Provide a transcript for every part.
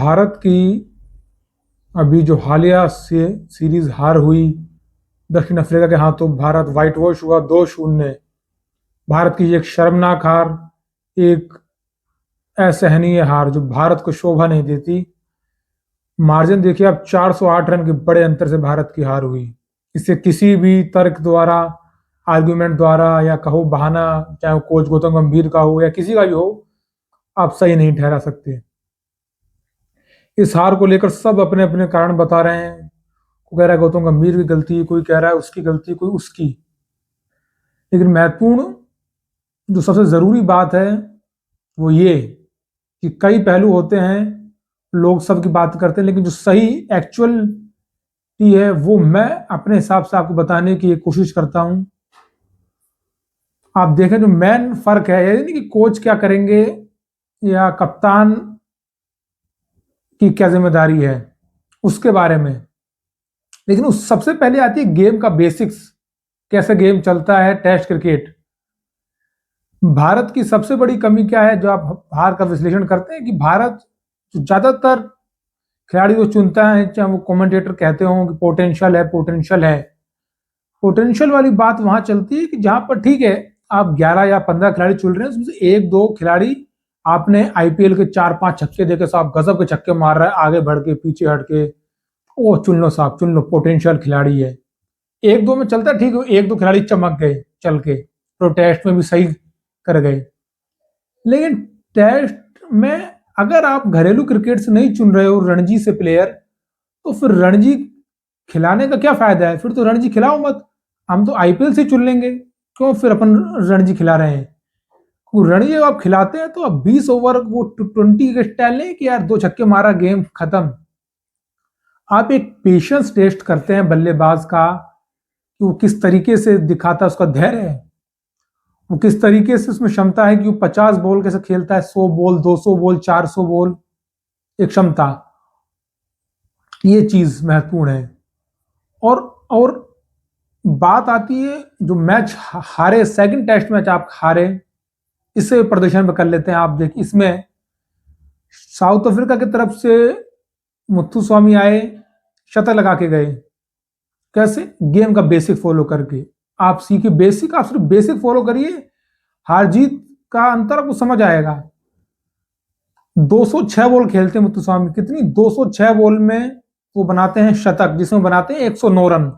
भारत की अभी जो हालिया से सीरीज हार हुई दक्षिण अफ्रीका के हाथों, भारत व्हाइट वॉश हुआ 2-0। भारत की एक शर्मनाक हार, एक असहनीय हार जो भारत को शोभा नहीं देती। मार्जिन देखिए आप, 408 रन के बड़े अंतर से भारत की हार हुई। इसे किसी भी तर्क द्वारा, आर्गुमेंट द्वारा या कहो बहाना, चाहे वो कोच गौतम गंभीर का हो या किसी का भी हो, आप सही नहीं ठहरा सकते। इस हार को लेकर सब अपने अपने कारण बता रहे हैं। कोई कह रहा है गौतम गंभीर की गलती, कोई कह रहा है उसकी गलती, कोई उसकी। लेकिन महत्वपूर्ण जो सबसे जरूरी बात है वो ये कि कई पहलू होते हैं, लोग सबकी बात करते हैं, लेकिन जो सही एक्चुअल है वो मैं अपने हिसाब से आपको बताने की कोशिश करता हूं। आप देखें जो मेन फर्क है, ये नहीं कि कोच क्या करेंगे या कप्तान की क्या जिम्मेदारी है उसके बारे में, लेकिन उस सबसे पहले आती है गेम का बेसिक्स, कैसे गेम चलता है टेस्ट क्रिकेट। भारत की सबसे बड़ी कमी क्या है जो आप हार का विश्लेषण करते हैं कि भारत जो ज्यादातर खिलाड़ी को चुनता है, चाहे वो कमेंटेटर कहते हो कि पोटेंशियल है पोटेंशियल है, पोटेंशियल वाली बात वहां चलती है कि जहां पर ठीक है आप 11 या 15 खिलाड़ी चुन रहे हैं, उसमें से एक दो खिलाड़ी आपने आईपीएल के 4-5 छक्के देके साहब गजब के छक्के मार रहा है, आगे बढ़ के पीछे हट के, ओ चुन लो साहब चुन लो, पोटेंशियल खिलाड़ी है। एक दो में चलता है, ठीक है, एक दो खिलाड़ी चमक गए चल के, प्रोटेस्ट में भी सही कर गए। लेकिन टेस्ट में अगर आप घरेलू क्रिकेट से नहीं चुन रहे हो रणजी से प्लेयर, तो फिर रणजी खिलाने का क्या फायदा है? फिर तो रणजी खिलाओ मत, हम तो आईपीएल से चुन लेंगे, क्यों फिर अपन रणजी खिला रहे हैं? रणजी जब आप खिलाते हैं तो आप 20 ओवर वो 20 के स्टाइल नहीं कि यार दो छक्के मारा गेम खत्म। आप एक पेशेंस टेस्ट करते हैं बल्लेबाज का कि वो किस तरीके से दिखाता है उसका धैर्य है, वो किस तरीके से उसमें क्षमता है कि वो 50 बॉल कैसे खेलता है, 100 बॉल, 200 बॉल, 400 बॉल, एक क्षमता। ये चीज महत्वपूर्ण है। और बात आती है जो मैच हारे, सेकंड टेस्ट मैच आप हारे, इससे प्रदर्शन कर लेते हैं। आप देखिए इसमें साउथ अफ्रीका की तरफ से मुत्थुस्वामी आए, शतक लगा के गए। कैसे? गेम का बेसिक फॉलो करके। आप सीखिए बेसिक, आप सिर्फ बेसिक फॉलो करिए, हार जीत का अंतर आपको समझ आएगा। 206 बॉल खेलते हैं मुत्थुस्वामी, कितनी 206 बॉल में वो बनाते हैं शतक, जिसमें बनाते हैं 109 रन।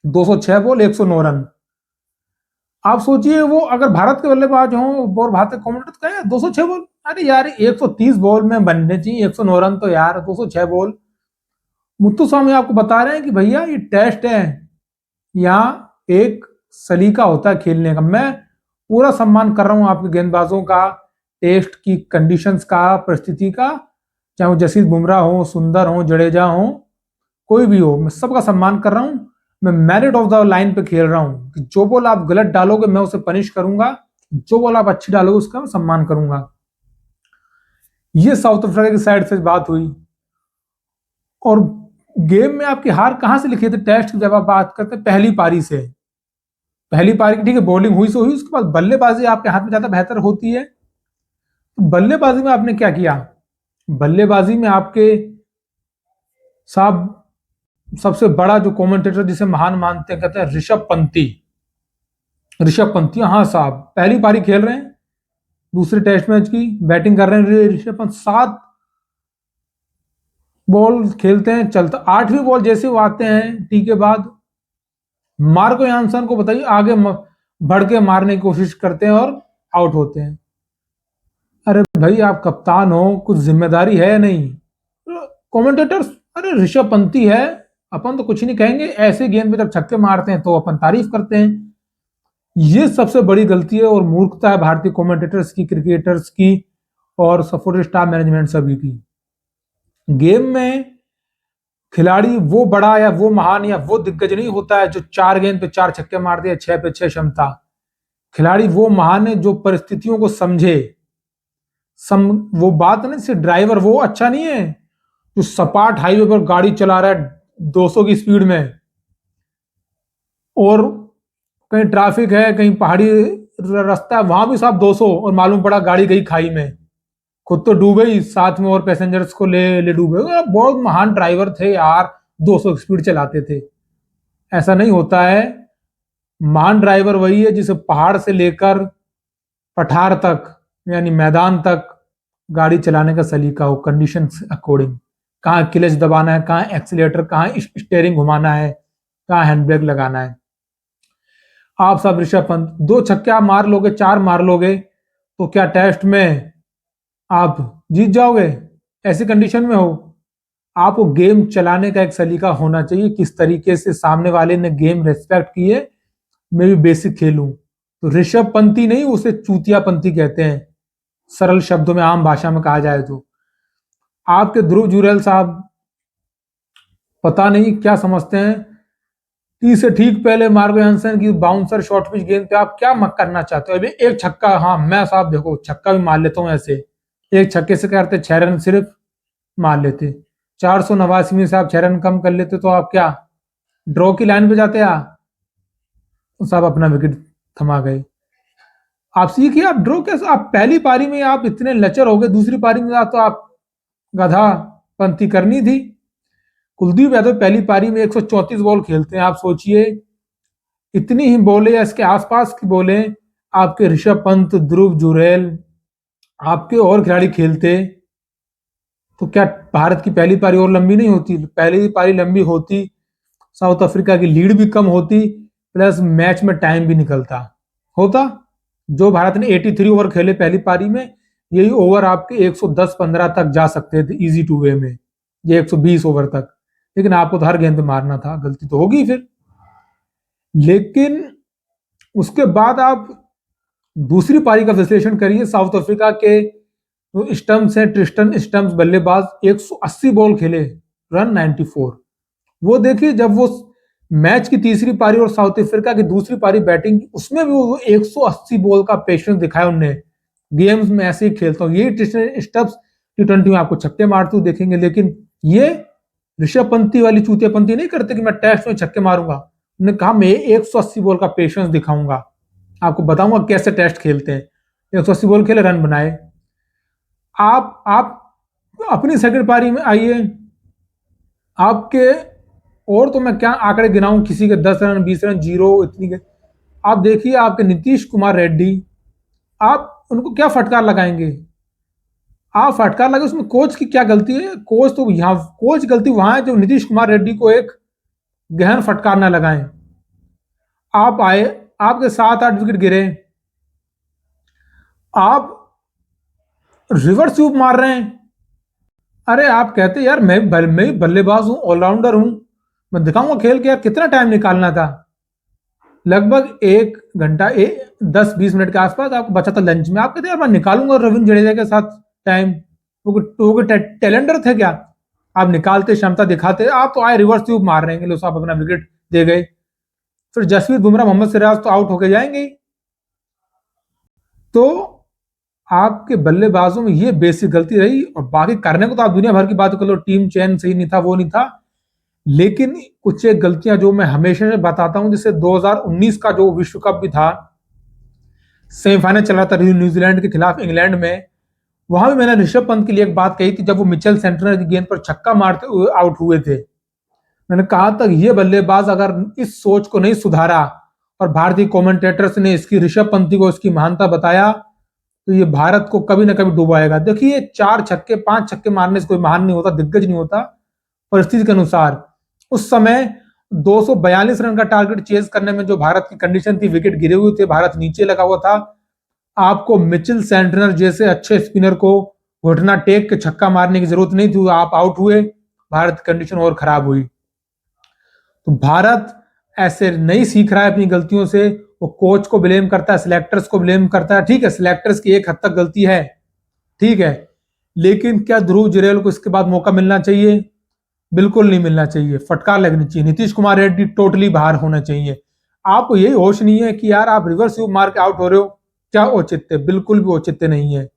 206 ball 109 run. आप सोचिए वो अगर भारत के बल्लेबाज हों और भारत के कमेंटेटर कहें 206 बॉल, अरे यार 130 बॉल में बनने चाहिए 109 रन, तो यार 206 बॉल। मुत्थुस्वामी आपको बता रहे हैं कि भैया ये टेस्ट है, यहाँ एक सलीका होता है खेलने का। मैं पूरा सम्मान कर रहा हूं आपके गेंदबाजों का, टेस्ट की कंडीशंस का, परिस्थिति का, चाहे वो जसप्रीत बुमराह हो, सुंदर हो, जडेजा हो, कोई भी हो, मैं सबका सम्मान कर रहा हूं। मैं मेरिट ऑफ द लाइन पे खेल रहा हूं कि जो बॉल आप गलत डालोगे मैं उसे पनिश करूंगा, जो बॉल आप अच्छी डालोगे उसका मैं सम्मान करूंगा। ये साउथ अफ्रीका की साइड से बात हुई। और गेम में आपकी हार कहां से लिखी थी टेस्ट की? जब आप बात करते हैं पहली पारी से, पहली पारी की ठीक है बॉलिंग हुई सो हुई, उसके बाद बल्लेबाजी आपके हाथ में ज्यादा बेहतर होती है। तो बल्लेबाजी में आपने क्या किया? बल्लेबाजी में आपके साहब सबसे बड़ा जो कमेंटेटर जिसे महान मानते हैं, कहते हैं ऋषभ पंती। ऋषभ पंती, हाँ साहब, पहली पारी खेल रहे हैं, दूसरे टेस्ट मैच की बैटिंग कर रहे हैं ऋषभ पंत। 7 बॉल खेलते हैं, चलता 8वीं बॉल जैसे वो आते हैं टी के बाद, मार्को यानसन को बताइए आगे बढ़ के मारने की कोशिश करते हैं और आउट होते हैं। अरे भाई आप कप्तान हो, कुछ जिम्मेदारी है या नहीं? कमेंटेटर्स, अरे ऋषभ पंती है, अपन तो कुछ नहीं कहेंगे, ऐसे गेंद पे जब छक्के मारते हैं तो अपन तारीफ करते हैं। ये सबसे बड़ी गलती है और मूर्खता है भारतीय कमेंटेटर्स की, क्रिकेटर्स की और सपोर्टिंग स्टाफ मैनेजमेंट सभी की। गेम में खिलाड़ी वो बड़ा या वो महान या वो दिग्गज नहीं होता है जो 4 गेंद पे 4 छक्के मार दिया, 6 पे 6 क्षमता। खिलाड़ी वो महान है जो परिस्थितियों को समझे। वो बात नहीं, सिर्फ ड्राइवर वो अच्छा नहीं है जो सपाट हाईवे पर गाड़ी चला रहा है 200 की स्पीड में, और कहीं ट्रैफिक है, कहीं पहाड़ी रास्ता है, वहां भी साहब 200 और मालूम पड़ा गाड़ी गई खाई में। खुद तो डूबे ही, साथ में और पैसेंजर्स को ले ले डूबे। बहुत महान ड्राइवर थे यार, 200 स्पीड चलाते थे। ऐसा नहीं होता है। महान ड्राइवर वही है जिसे पहाड़ से लेकर पठार तक यानी मैदान तक गाड़ी चलाने का सलीका हो, कंडीशन अकॉर्डिंग। कहाँ क्लच दबाना है, कहाँ एक्सीलेटर, कहाँ स्टेयरिंग घुमाना है, कहाँ हैंड ब्रेक लगाना है। आप सब ऋषभ पंत 2 छक्के आप मार लोगे, 4 मार लोगे तो क्या टेस्ट में आप जीत जाओगे? ऐसी कंडीशन में हो। आपको गेम चलाने का एक सलीका होना चाहिए, किस तरीके से सामने वाले ने गेम रेस्पेक्ट की है, मैं भी बेसिक खेलूं। तो ऋषभ पंती नहीं, उसे चूतिया पंती कहते हैं, सरल शब्दों में, आम भाषा में कहा जाए तो। आपके ध्रुव जुरैल साहब पता नहीं क्या समझते हैं, 30 से ठीक पहले मार्को हैंसन की बाउंसर शॉर्ट पिच गेंद पे आप क्या मत करना चाहते हो? अभी एक छक्का, हाँ मैं साहब देखो छक्का भी मार लेता हूं ऐसे, एक छक्के से करते 6 रन सिर्फ मार लेते। 489 में से आप 6 रन कम कर लेते तो आप क्या ड्रॉ की लाइन पे जाते? तो साहब अपना विकेट थमा गए। आप सीखिए, आप ड्रॉ कैसे, आप पहली पारी में आप इतने लचर हो गए, दूसरी पारी में तो आप गधा पंती करनी थी। कुलदीप यादव पहली पारी में 134 बॉल खेलते हैं। आप सोचिए इतनी ही बॉलें या इसके आसपास की बॉलें आपके ऋषभ पंत, ध्रुव जुरैल, आपके और खिलाड़ी खेलते तो क्या भारत की पहली पारी और लंबी नहीं होती? पहली पारी लंबी होती, साउथ अफ्रीका की लीड भी कम होती, प्लस मैच में टाइम भी निकलता होता। जो भारत ने 83 ओवर खेले पहली पारी में, यही ओवर आपके 110-15 तक जा सकते थे इजी टू वे में, ये 120 ओवर तक। लेकिन आपको तो हर गेंद पे मारना था, गलती तो होगी फिर। लेकिन उसके बाद आप दूसरी पारी का विश्लेषण करिए। साउथ अफ्रीका के जो स्टम्प्स हैं, ट्रिस्टन स्टम्प्स बल्लेबाज, 180 बॉल खेले, रन 94। वो देखिए जब वो मैच की तीसरी पारी और साउथ अफ्रीका की दूसरी पारी बैटिंग, उसमें भी वो 180 बॉल का पेशेंस दिखाया उनने। गेम्स में ऐसे ही खेलता हूँ, ये ट्रिस्टन स्टम्प्स T20 में आपको छक्के मारते हुए देखेंगे, लेकिन ये ऋषभ पंती वाली चूतिया पंती नहीं करते कि मैं टेस्ट में छक्के मारूंगा। उन्होंने कहा मैं 180 बॉल का पेशेंस दिखाऊंगा, आपको बताऊंगा कैसे टेस्ट खेलते हैं। 180 बॉल खेले, रन बनाए। आप अपनी सेकंड पारी में आइए, आपके और तो मैं क्या आंकड़े गिनाऊं, किसी के 10 रन, 20 रन, जीरो, इतनी के। आप देखिए आपके नीतीश कुमार रेड्डी, आप उनको क्या फटकार लगाएंगे? आप फटकार लगे, उसमें कोच की क्या गलती है? कोच तो यहाँ, कोच गलती वहां है जो नीतीश कुमार रेड्डी को एक गहन फटकार ना लगाएं। आप आए, आपके 7-8 विकेट गिरे, आप रिवर्स स्वीप मार रहे हैं। अरे आप कहते यार मैं बल्लेबाज हूं, ऑलराउंडर हूं, मैं दिखाऊंगा खेल के। यार कितना टाइम निकालना था? लगभग 1 घंटा 10-20 मिनट के आसपास आपको बचा था लंच में। आप कहते यार मैं निकालूंगा रविंद्र जडेजा के साथ टाइम, वो टैलेंटर थे क्या? आप निकालते, क्षमता दिखाते। आप तो आए रिवर्स स्वीप मार रहे हैं, लो साहब अपना विकेट दे गए। फिर जसप्रीत बुमराह, मोहम्मद सिराज तो आउट होके जाएंगे ही। तो आपके बल्लेबाजों में ये बेसिक गलती रही। और बाकी करने को तो आप दुनिया भर की बात कर लो, टीम चयन सही नहीं था, वो नहीं था, लेकिन कुछ एक गलतियां जो मैं हमेशा से बताता हूं, जैसे 2019 का जो विश्व कप भी था, सेमीफाइनल चल रहा था न्यूजीलैंड के खिलाफ इंग्लैंड में, वहां भी मैंने ऋषभ पंत के लिए एक बात कही थी, जब वो मिचेल सेंटनर की गेंद पर छक्का मारते हुए आउट हुए थे। मैंने कहा था ये बल्लेबाज अगर इस सोच को नहीं सुधारा और भारतीय कमेंटेटर्स ने इसकी ऋषभ पंती को इसकी महानता बताया, तो ये भारत को कभी ना कभी डुबाएगा। देखिए 4 छक्के 5 छक्के मारने से कोई महान नहीं होता, दिग्गज नहीं होता। परिस्थिति के अनुसार उस समय 242 रन का टारगेट चेज करने में जो भारत की कंडीशन थी, विकेट गिरे हुए थे, भारत नीचे लगा हुआ था, आपको मिचेल सेंटनर जैसे अच्छे स्पिनर को घुटना टेक के छक्का मारने की जरूरत नहीं थी। आप आउट हुए, भारत की कंडीशन और खराब हुई। तो भारत ऐसे नहीं सीख रहा है अपनी गलतियों से, वो कोच को ब्लेम करता है, सिलेक्टर्स को ब्लेम करता है। ठीक है, सिलेक्टर्स की एक हद तक गलती है, ठीक है, लेकिन क्या ध्रुव जुरैल को इसके बाद मौका मिलना चाहिए? बिल्कुल नहीं मिलना चाहिए, फटकार लगनी चाहिए। नीतीश कुमार रेड्डी टोटली बाहर होना चाहिए। आपको यही होश नहीं है कि यार आप रिवर्स स्वीप मार के आउट हो रहे हो, क्या औचित्य? बिल्कुल भी औचित्य नहीं है।